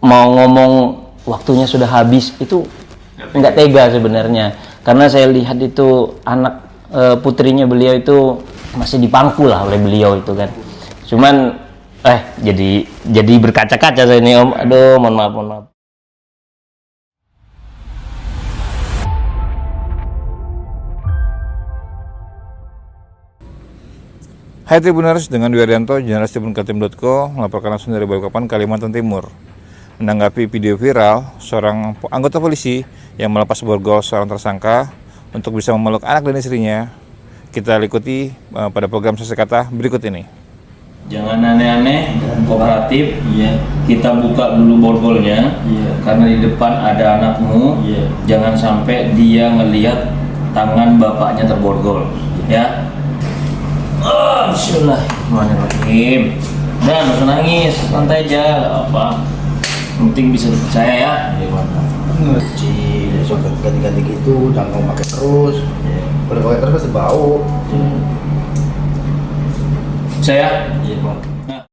mau ngomong waktunya sudah habis itu nggak tega sebenarnya, karena saya lihat itu anak putrinya beliau itu masih dipangku lah oleh beliau itu kan. Cuman jadi berkaca-kaca saya ini Om. Aduh, mohon maaf. Hai Tribuners, dengan Dwi Arianto, jurnalis tribunkaltim.co melaporkan langsung dari Balikpapan, Kalimantan Timur. Menanggapi video viral seorang anggota polisi yang melepas borgol seorang tersangka untuk bisa memeluk anak dan istrinya, kita ikuti pada program Sesi Kata berikut ini. Jangan aneh-aneh, kooperatif. Iya. Kita buka dulu borgolnya. Iya. Karena di depan ada anakmu. Iya. Jangan sampai dia ngelihat tangan bapaknya terborgol. Ya. Bismillahirrahmanirrahim. Dan nggak usah nangis, santai aja, gak apa. Yang penting bisa dipercaya ya. Iya, mantap. Besok ganti-ganti gitu, jangan kamu pakai terus. Kalau pakai terus pasti bau. Saya. Iya, Pak. Nah.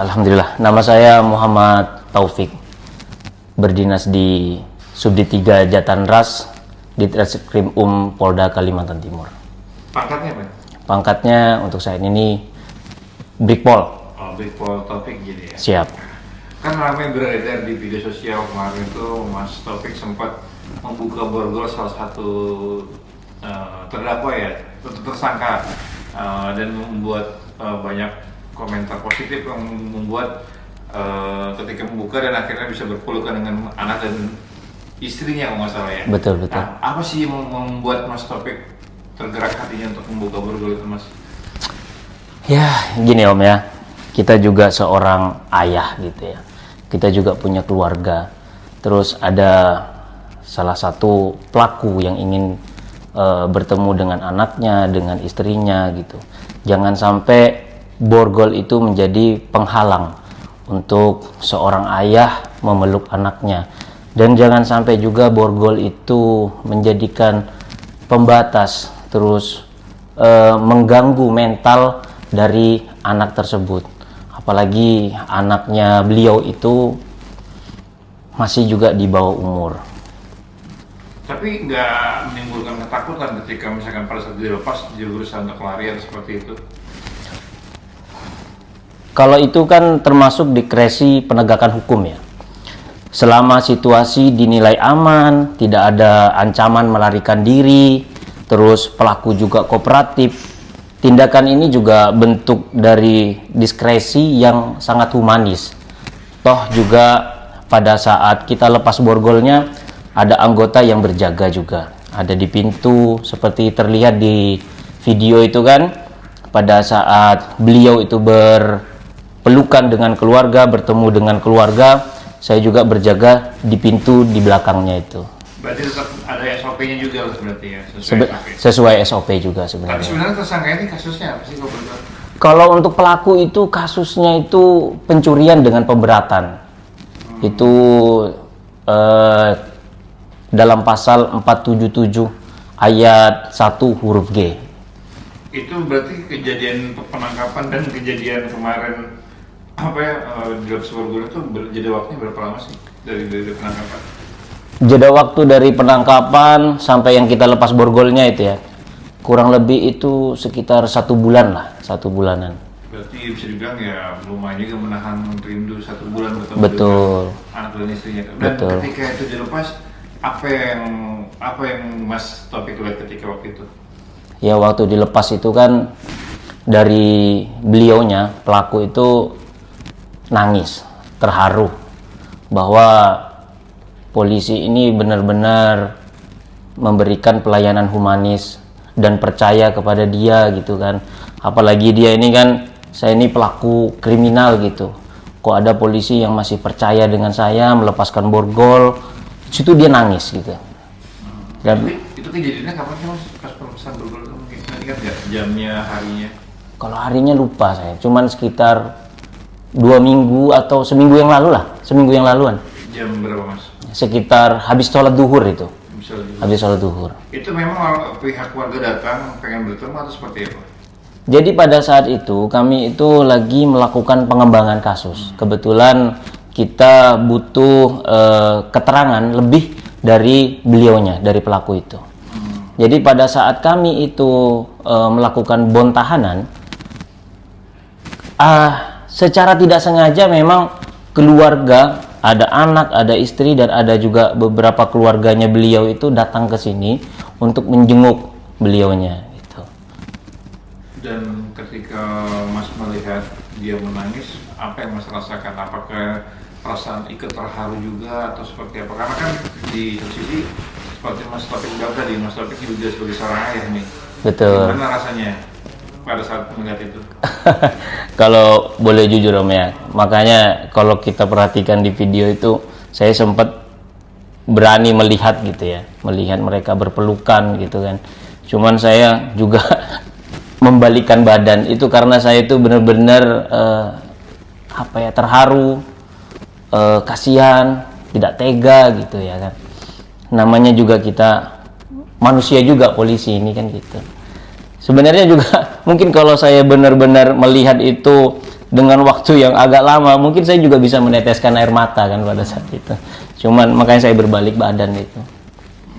Alhamdulillah, nama saya Muhammad Taufik, berdinas di Subdit 3 Jatanras di Ditreskrim Polda Kalimantan Timur. Pangkatnya apa? Pangkatnya untuk saat ini Brigpol. Oh, Brigpol Taufik jadi ya? Siap. Kan ramai beredar di video sosial kemarin itu Mas Taufik sempat membuka borgol salah satu terdakwa ya, tersangka, dan membuat banyak komentar positif yang membuat ketika membuka dan akhirnya bisa berpelukan dengan anak dan istrinya kalau nggak salah ya. Betul. Nah, apa sih yang membuat Mas Taufik tergerak hatinya untuk membuka borgol itu, Mas? Ya, gini Om ya, kita juga seorang ayah gitu ya. Kita juga punya keluarga. Terus ada salah satu pelaku yang ingin bertemu dengan anaknya, dengan istrinya gitu. Jangan sampai borgol itu menjadi penghalang untuk seorang ayah memeluk anaknya, dan jangan sampai juga borgol itu menjadikan pembatas terus mengganggu mental dari anak tersebut, apalagi anaknya beliau itu masih juga di bawah umur. Tapi nggak menimbulkan ketakutan ketika misalkan pada saat dilepas dia berusaha untuk lari atau seperti itu? Kalau itu kan termasuk diskresi penegakan hukum ya. Selama situasi dinilai aman, tidak ada ancaman melarikan diri, terus pelaku juga kooperatif, tindakan ini juga bentuk dari diskresi yang sangat humanis. Toh juga pada saat kita lepas borgolnya, ada anggota yang berjaga juga. Ada di pintu, seperti terlihat di video itu kan, pada saat beliau itu berpelukan dengan keluarga, bertemu dengan keluarga, saya juga berjaga di pintu di belakangnya itu. Berarti tetap ada SOP-nya juga berarti ya? Sesuai SOP juga sebenarnya. Tapi sebenarnya tersangka ini kasusnya apa sih? Kalau untuk pelaku itu kasusnya itu pencurian dengan pemberatan. Itu dalam pasal 477 ayat 1 huruf G. Itu berarti kejadian penangkapan dan kejadian kemarin di lepas borgol itu jeda waktunya berapa lama sih dari penangkapan? Jeda waktu dari penangkapan sampai yang kita lepas borgolnya itu ya, kurang lebih itu sekitar 1 bulan lah, 1 bulanan. Berarti bisa dibilang ya lumayan juga menahan rindu 1 bulan bertemu Betul. dengan anak dan istrinya. Dan Betul. ketika itu dilepas, apa yang Mas Taufik lihat ketika waktu itu? Ya waktu dilepas itu kan dari beliaunya, pelaku itu nangis, terharu bahwa polisi ini benar-benar memberikan pelayanan humanis dan percaya kepada dia gitu kan. Apalagi dia ini kan, saya ini pelaku kriminal gitu, kok ada polisi yang masih percaya dengan saya melepaskan borgol. Situ dia nangis gitu. Dan itu kejadiannya kapan sih Mas? Pas pelepasan borgol itu mungkin nanti kan nggak jamnya, harinya? kalau harinya lupa saya, cuman sekitar 2 minggu atau seminggu yang lalu lah, seminggu yang laluan. Jam berapa Mas? Sekitar habis sholat duhur itu. Bisa juga. Habis sholat duhur. Itu memang pihak keluarga datang pengen bertemu atau seperti apa? Jadi pada saat itu kami itu lagi melakukan pengembangan kasus. Kebetulan kita butuh keterangan lebih dari beliaunya, dari pelaku itu. Jadi pada saat kami itu melakukan bond tahanan, secara tidak sengaja memang keluarga, ada anak, ada istri, dan ada juga beberapa keluarganya beliau itu datang ke sini untuk menjenguk beliaunya. Gitu. Dan ketika Mas melihat dia menangis, apa yang Mas rasakan? Apakah perasaan ikut terharu juga atau seperti apa? Karena kan di satu sisi seperti Mas Taufik bilang tadi, Mas Taufik juga sebagai seorang ayah nih. Betul. Gimana rasanya pada saat melihat itu? Kalau boleh jujur Om ya, makanya kalau kita perhatikan di video itu, saya sempat berani melihat gitu ya, melihat mereka berpelukan gitu kan. Cuman saya juga membalikkan badan itu karena saya itu benar-benar terharu, kasihan, tidak tega gitu ya kan. Namanya juga kita manusia juga, polisi ini kan gitu. Sebenarnya juga mungkin kalau saya benar-benar melihat itu dengan waktu yang agak lama, mungkin saya juga bisa meneteskan air mata kan pada saat itu. Cuman makanya saya berbalik badan itu.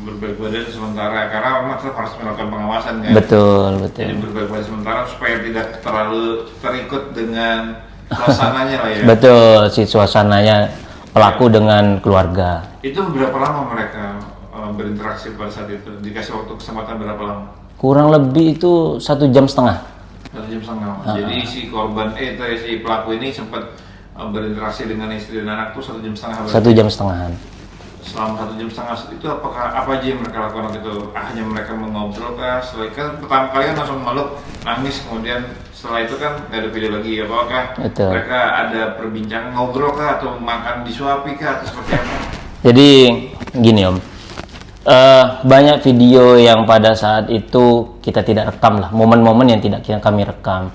Berbalik badan sementara, karena memang tetap harus melakukan pengawasan kan. Betul. Jadi berbalik badan sementara supaya tidak terlalu terikut dengan suasananya lah ya. Betul, si suasananya pelaku dengan keluarga. Itu berapa lama mereka berinteraksi pada saat itu? Dikasih waktu kesempatan berapa lama? Kurang lebih itu 1,5 jam. 1,5 jam. Jadi si korban si pelaku ini sempat berinteraksi dengan istri dan anak tuh 1,5 jam. 1,5 jam. Selama 1,5 jam itu apa aja yang mereka lakukan waktu itu? Hanya mereka mengobrol kah? Setelah kan pertama kali kan langsung meluk, nangis, kemudian setelah itu kan nggak ada video lagi. Apakah Betul. mereka ada perbincangan, ngobrol kah, atau makan disuapi kah, atau seperti apa? Jadi gini Om, banyak video yang pada saat itu kita tidak rekam lah, momen-momen yang tidak kami rekam.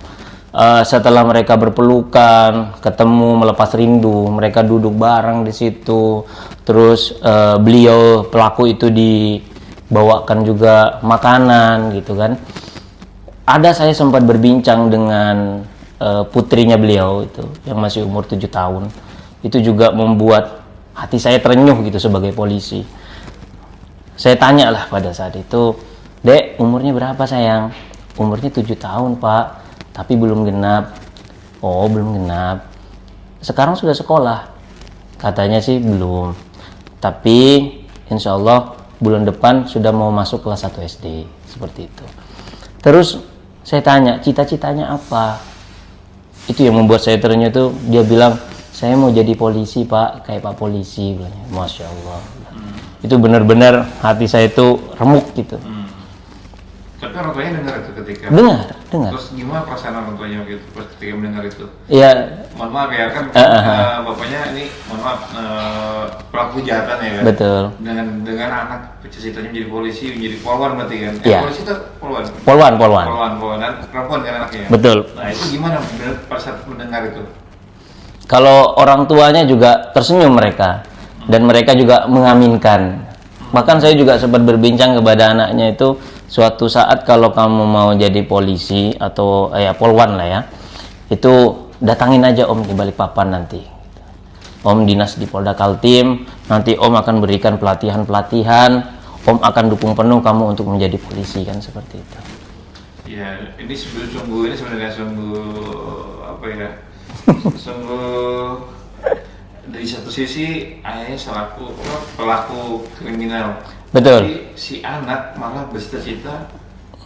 Setelah mereka berpelukan, ketemu, melepas rindu, mereka duduk bareng di situ. Terus beliau pelaku itu dibawakan juga makanan gitu kan. Ada saya sempat berbincang dengan putrinya beliau itu yang masih umur 7 tahun. Itu juga membuat hati saya terenyuh gitu sebagai polisi. Saya tanya lah pada saat itu, "Dek, umurnya berapa sayang?" "Umurnya 7 tahun Pak, tapi belum genap." "Oh, belum genap. Sekarang sudah sekolah?" "Katanya sih belum, tapi insya Allah bulan depan sudah mau masuk kelas 1 SD." Seperti itu. Terus saya tanya, cita-citanya apa? Itu yang membuat saya terenyuh tuh. Dia bilang, "Saya mau jadi polisi Pak, kayak Pak Polisi." Masya Allah. Itu benar-benar hati saya itu remuk gitu. Tapi orang tuanya dengar itu ketika? Dengar. Terus gimana perasaan orang tuanya gitu ketika mendengar itu? Iya. Mohon maaf ya kan, bapaknya ini mohon maaf pelaku kejahatan ya kan? Betul. Dengan anak cita-citanya menjadi polisi, menjadi polwan berarti kan? Iya. Polisi itu polwan? Polwan. Polwan, dan perempuan kan anaknya? Betul. Nah itu gimana pada saat mendengar itu? Kalau orang tuanya juga tersenyum mereka, dan mereka juga mengaminkan. Bahkan saya juga sempat berbincang kepada anaknya itu, suatu saat kalau kamu mau jadi polisi atau polwan lah ya, itu datangin aja Om di Balikpapan nanti. Om dinas di Polda Kaltim, nanti Om akan berikan pelatihan, Om akan dukung penuh kamu untuk menjadi polisi, kan seperti itu. Ya, ini sebenarnya sungguh apa ya? Sungguh dari satu sisi ayahnya selaku pelaku kriminal. Betul. Tapi si anak malah bercita-cita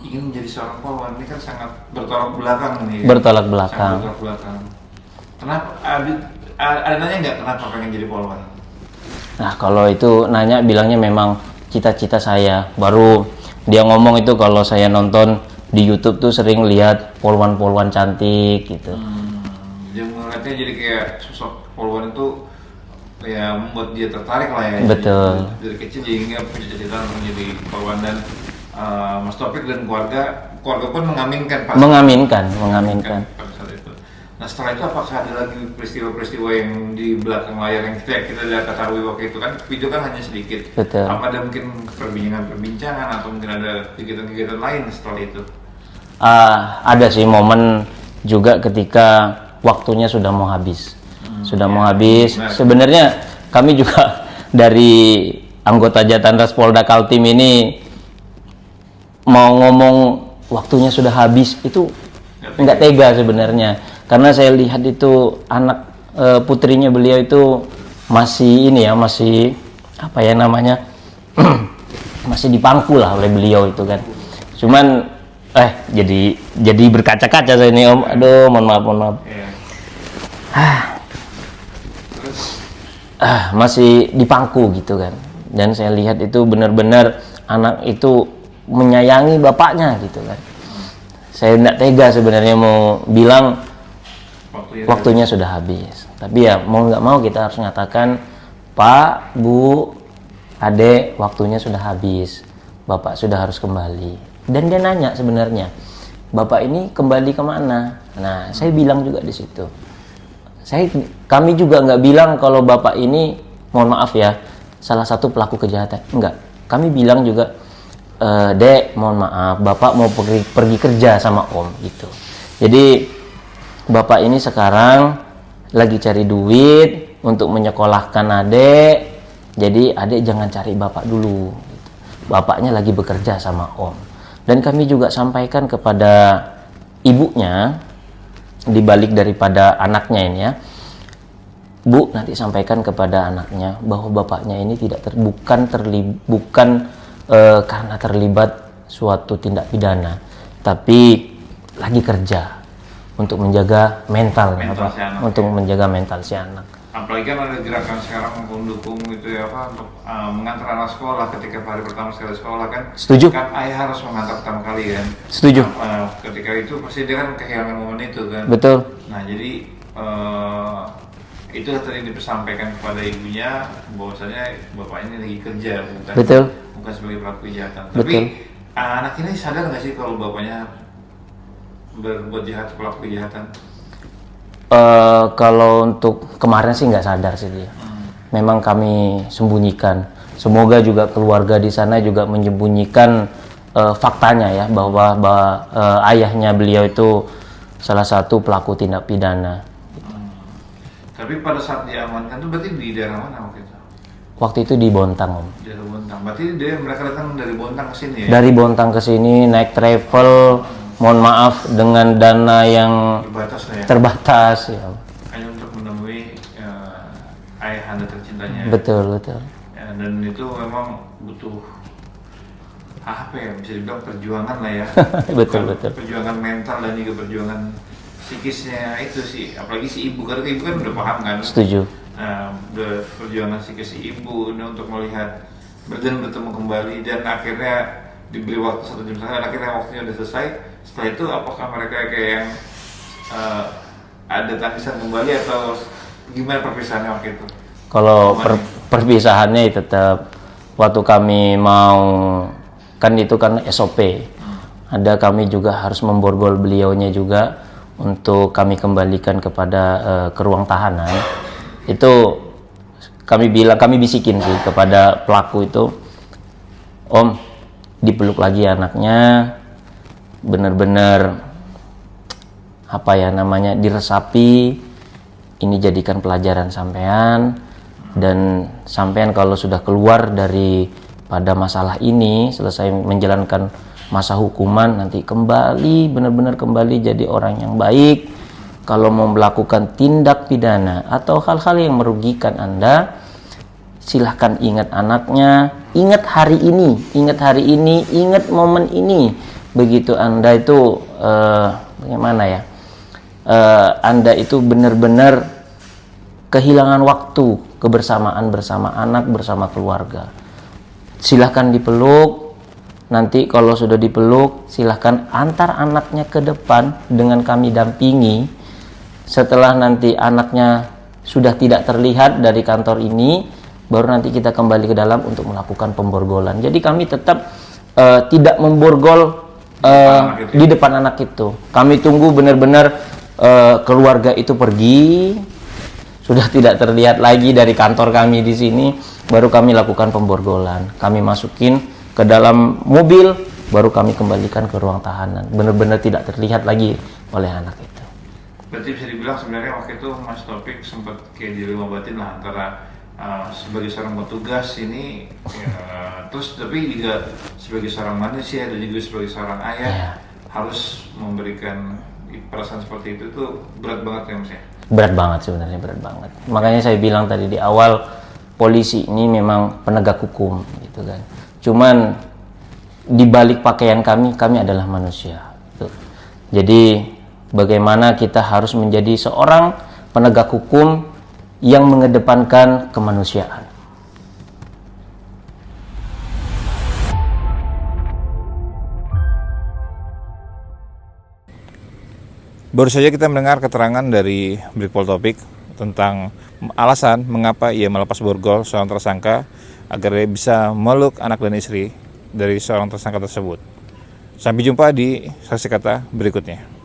ingin menjadi seorang polwan. Ini kan sangat bertolak belakang nih. Bertolak belakang. Sangat bertolak belakang. Kenapa? Ada nanya nggak kenapa pengen jadi polwan? Nah kalau itu nanya, bilangnya memang cita-cita saya. Baru dia ngomong itu kalau saya nonton di YouTube tuh sering lihat polwan-polwan cantik gitu. Dia melihatnya jadi kayak sosok polwan itu ya membuat dia tertarik lah ya. Betul. Dari kecil dia ingin punya cita-cita menjadi polwan, dan Mas Taufik dan keluarga pun mengaminkan. Mengaminkan. Pada saat itu. Nah setelah itu apakah ada lagi peristiwa-peristiwa yang di belakang layar yang kita lihat ketahui waktu itu kan video kan hanya sedikit. Betul. Apa ada mungkin perbincangan atau mungkin ada kegiatan-kegiatan lain setelah itu? Ada sih momen juga ketika waktunya sudah mau habis. Mau habis. Benar. Sebenarnya kami juga dari anggota Jatanras Polda Kaltim ini mau ngomong waktunya sudah habis itu nggak tega sebenarnya. Karena saya lihat itu anak putrinya beliau itu masih masih apa ya namanya masih dipangku lah oleh beliau itu kan. Cuman jadi berkaca-kaca saya ini Om. Aduh, mohon maaf. Masih dipangku gitu kan. Dan saya lihat itu benar-benar anak itu menyayangi bapaknya gitu kan. Saya tidak tega sebenarnya mau bilang waktunya sudah habis. Tapi ya mau nggak mau kita harus mengatakan, Pak, Bu, Adek, waktunya sudah habis. Bapak sudah harus kembali. Dan dia nanya sebenarnya, Bapak ini kembali kemana? Nah, saya bilang juga di situ. Kami juga nggak bilang kalau Bapak ini, mohon maaf ya, salah satu pelaku kejahatan. Enggak. Kami bilang juga, Dek, mohon maaf, Bapak mau pergi kerja sama Om gitu. Jadi Bapak ini sekarang lagi cari duit untuk menyekolahkan Adek. Jadi Adek jangan cari Bapak dulu. Bapaknya lagi bekerja sama Om. Dan kami juga sampaikan kepada ibunya, dibalik daripada anaknya ini ya. Bu, nanti sampaikan kepada anaknya bahwa bapaknya ini bukan karena terlibat suatu tindak pidana, tapi lagi kerja untuk menjaga mental si anak, untuk menjaga mental si anak. Apalagi kan ada gerakan sekarang mendukung itu ya Pak untuk mengantar anak sekolah ketika hari pertama sekali sekolah kan. Setuju. Kan ayah harus mengantar pertama kali kan. Setuju. Ketika itu pasti dia kan kehilangan momen itu kan. Betul. Nah jadi itu tadi disampaikan kepada ibunya bahwasanya bapak ini lagi kerja bukan sebagai pelaku kejahatan. Betul. Tapi anak ini sadar nggak sih kalau bapaknya berbuat jahat, pelaku kejahatan? Kalau untuk kemarin sih nggak sadar sih dia. Memang kami sembunyikan. Semoga juga keluarga di sana juga menyembunyikan faktanya ya bahwa ayahnya beliau itu salah satu pelaku tindak pidana. Tapi pada saat diamankan itu berarti di daerah mana waktu itu? Waktu itu di Bontang, Om. Di Bontang. Berarti mereka datang dari Bontang ke sini ya? Dari Bontang ke sini naik travel. Mohon maaf dengan dana yang terbatas ya. Hanya untuk menemui ayah Anda tercintanya. Betul. Ya, dan itu memang butuh apa ya, bisa dibilang perjuangan lah ya. betul. Perjuangan mental dan juga perjuangan psikisnya itu sih. Apalagi si ibu, karena ibu kan udah paham kan. Setuju. Nah, perjuangan psikis si ibu ini untuk melihat bertemu kembali dan akhirnya diberi waktu 1 jam setengah dan akhirnya waktunya udah selesai. Setelah itu apakah mereka kayak yang ada tangisan kembali atau gimana perpisahannya waktu itu? Kalau perpisahannya tetap waktu kami mau, kan itu kan SOP. Ada kami juga harus memborgol beliaunya juga untuk kami kembalikan kepada ke ruang tahanan. Itu kami bisikin sih kepada pelaku itu, Om, dipeluk lagi anaknya, benar-benar apa ya namanya, diresapi, ini jadikan pelajaran sampean, dan sampean kalau sudah keluar dari pada masalah ini, selesai menjalankan masa hukuman, nanti kembali, benar-benar kembali jadi orang yang baik. Kalau mau melakukan tindak pidana atau hal-hal yang merugikan Anda, silahkan ingat anaknya, ingat hari ini, ingat momen ini. Begitu Anda itu bagaimana ya, Anda itu benar-benar kehilangan waktu kebersamaan bersama anak, bersama keluarga. Silahkan dipeluk. Nanti kalau sudah dipeluk, silahkan antar anaknya ke depan dengan kami dampingi. Setelah nanti anaknya sudah tidak terlihat dari kantor ini, baru nanti kita kembali ke dalam untuk melakukan pemborgolan. Jadi kami tetap tidak memborgol di depan anak itu. Kami tunggu benar-benar keluarga itu pergi, sudah tidak terlihat lagi dari kantor kami di sini, baru kami lakukan pemborgolan. Kami masukin ke dalam mobil, baru kami kembalikan ke ruang tahanan. Benar-benar tidak terlihat lagi oleh anak itu. Berarti bisa dibilang sebenarnya waktu itu Mas Taufik sempat kayak dilema batin lah antara sebagai seorang petugas ini, terus tapi juga sebagai seorang manusia dan juga sebagai seorang ayah harus memberikan perasaan seperti itu tuh berat banget ya Mas ya? Berat banget sebenarnya, berat banget. Makanya saya bilang tadi di awal, polisi ini memang penegak hukum gitu kan. Cuman di balik pakaian kami adalah manusia. Tuh. Jadi bagaimana kita harus menjadi seorang penegak hukum yang mengedepankan kemanusiaan. Baru saja kita mendengar keterangan dari Brigpol Taufik tentang alasan mengapa ia melepas borgol seorang tersangka agar dia bisa meluk anak dan istri dari seorang tersangka tersebut. Sampai jumpa di saksi kata berikutnya.